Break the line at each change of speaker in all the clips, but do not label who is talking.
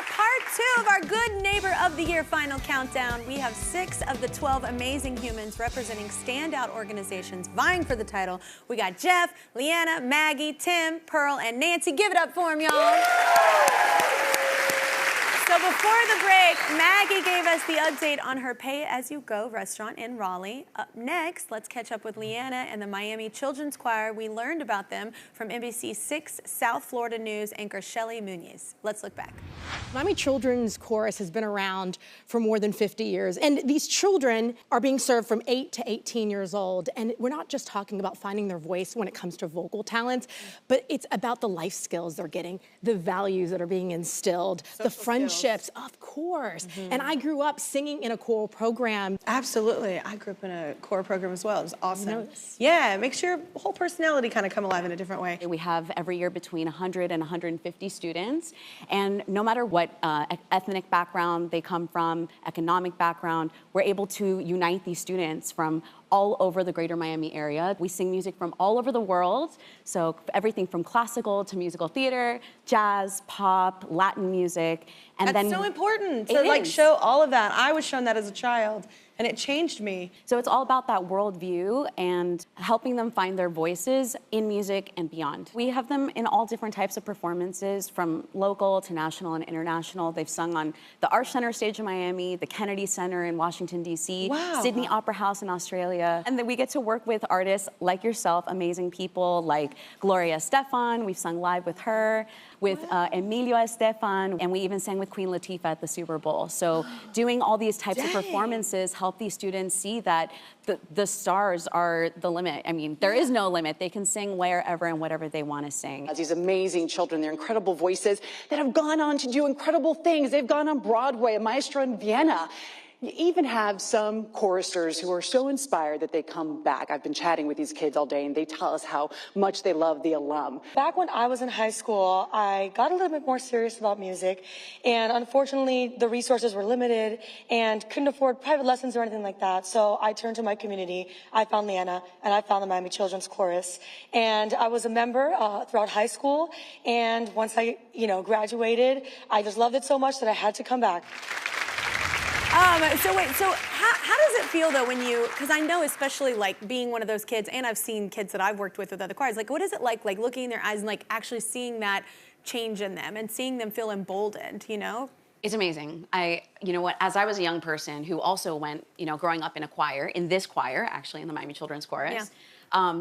are part 2 of our Good Neighbor of the Year final countdown. We have 6 of the 12 amazing humans representing standout organizations vying for the title. We got Jeff, Liana, Maggie, Tim, Pearl, and Nancy. Give it up for them, y'all. So before the break, Maggie gave us the update on her pay-as-you-go restaurant in Raleigh. Up next, let's catch up with Liana and the Miami Children's Choir. We learned about them from NBC 6 South Florida News anchor Shelly Muniz. Let's look back.
Miami Children's Chorus has been around for more than 50 years, and these children are being served from 8 to 18 years old, and we're not just talking about finding their voice when it comes to vocal talent, but it's about the life skills they're getting, the values that are being instilled, the friendships, of course. And I grew up singing in a choral program.
Absolutely, I grew up in a choral program as well. It was awesome. Yeah, it makes your whole personality kind of come alive in a different way.
We have every year between 100 and 150 students, and no matter what ethnic background they come from, economic background, we're able to unite these students from all over the greater Miami area. We sing music from all over the world, so everything from classical to musical theater, jazz, pop, Latin music. And
That's so important to like show all of that. I was shown that as a child, and it changed me.
So it's all about that worldview and helping them find their voices in music and beyond. We have them in all different types of performances, from local to national and international. They've sung on the Arts Center stage in Miami, the Kennedy Center in Washington, D.C., Sydney Opera House in Australia. And then we get to work with artists like yourself, amazing people like Gloria Estefan. We've sung live with her, with Emilio Estefan, and we even sang with Queen Latifah at the Super Bowl. So doing all these types of performances help these students see that the stars are the limit. I mean, there is no limit. They can sing wherever and whatever they want to sing.
These amazing children, their incredible voices that have gone on to do incredible things. They've gone on Broadway, a maestro in Vienna. You even have some choristers who are so inspired that they come back. I've been chatting with these kids all day, and they tell us how much they love the alum.
Back when I was in high school, I got a little bit more serious about music, and unfortunately, the resources were limited and couldn't afford private lessons or anything like that. So I turned to my community. I found Liana, and I found the Miami Children's Chorus, and I was a member throughout high school. And once I, graduated, I just loved it so much that I had to come back.
So wait, so how does it feel though when you, because I know especially like being one of those kids, and I've seen kids that I've worked with other choirs, like what is it like looking in their eyes and like actually seeing that change in them and seeing them feel emboldened,
It's amazing. As I was a young person who also went, growing up in a choir, in this choir, actually in the Miami Children's Chorus,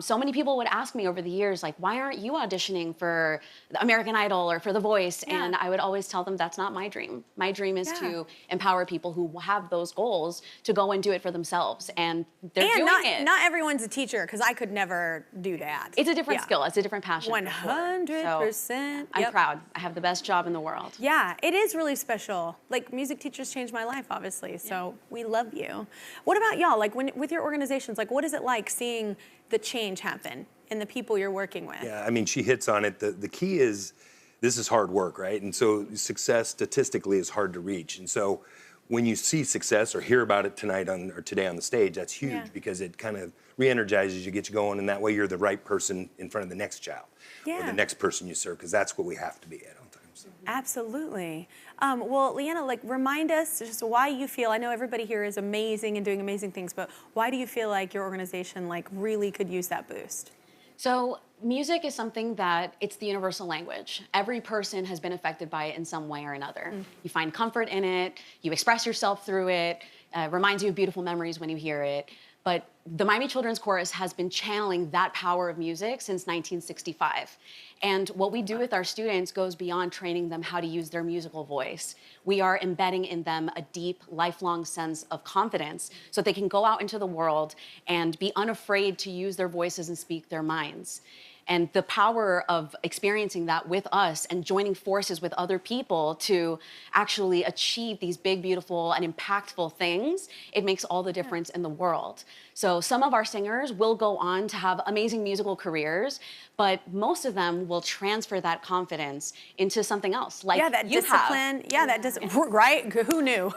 so many people would ask me over the years, like, why aren't you auditioning for American Idol or for The Voice? And I would always tell them that's not my dream. My dream is to empower people who have those goals to go and do it for themselves. And they're doing it.
Not everyone's a teacher, because I could never do that.
It's a different skill. It's a different passion.
100%.
So I'm proud. I have the best job in the world.
Yeah, it is really special. Like, music teachers changed my life, obviously, so we love you. What about y'all? Like, with your organizations, like, what is it like seeing the change happen in the people you're working with?
Yeah, I mean, she hits on it. The key is, this is hard work, right? And so success statistically is hard to reach. And so when you see success or hear about it tonight or today on the stage, that's huge because it kind of re-energizes you, gets you going, and that way you're the right person in front of the next child or the next person you serve, because that's what we have to be at all times.
Absolutely. Well, Liana, remind us just why you feel, I know everybody here is amazing and doing amazing things, but why do you feel like your organization really could use that boost?
So music is something that it's the universal language. Every person has been affected by it in some way or another. You find comfort in it, you express yourself through it, reminds you of beautiful memories when you hear it. But the Miami Children's Chorus has been channeling that power of music since 1965. And what we do with our students goes beyond training them how to use their musical voice. We are embedding in them a deep, lifelong sense of confidence so they can go out into the world and be unafraid to use their voices and speak their minds. And the power of experiencing that with us and joining forces with other people to actually achieve these big, beautiful, and impactful things, it makes all the difference in the world. So some of our singers will go on to have amazing musical careers, but most of them will transfer that confidence into something else, like
that discipline. Yeah, that discipline, right? Who knew?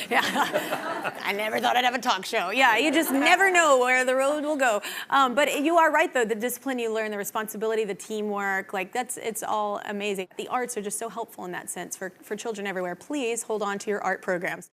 I never thought I'd have a talk show. Yeah, you just never know where the road will go. But you are right, though, the discipline you learn, the responsibility responsibility, the teamwork, like it's all amazing. The arts are just so helpful in that sense for children everywhere. Please hold on to your art programs.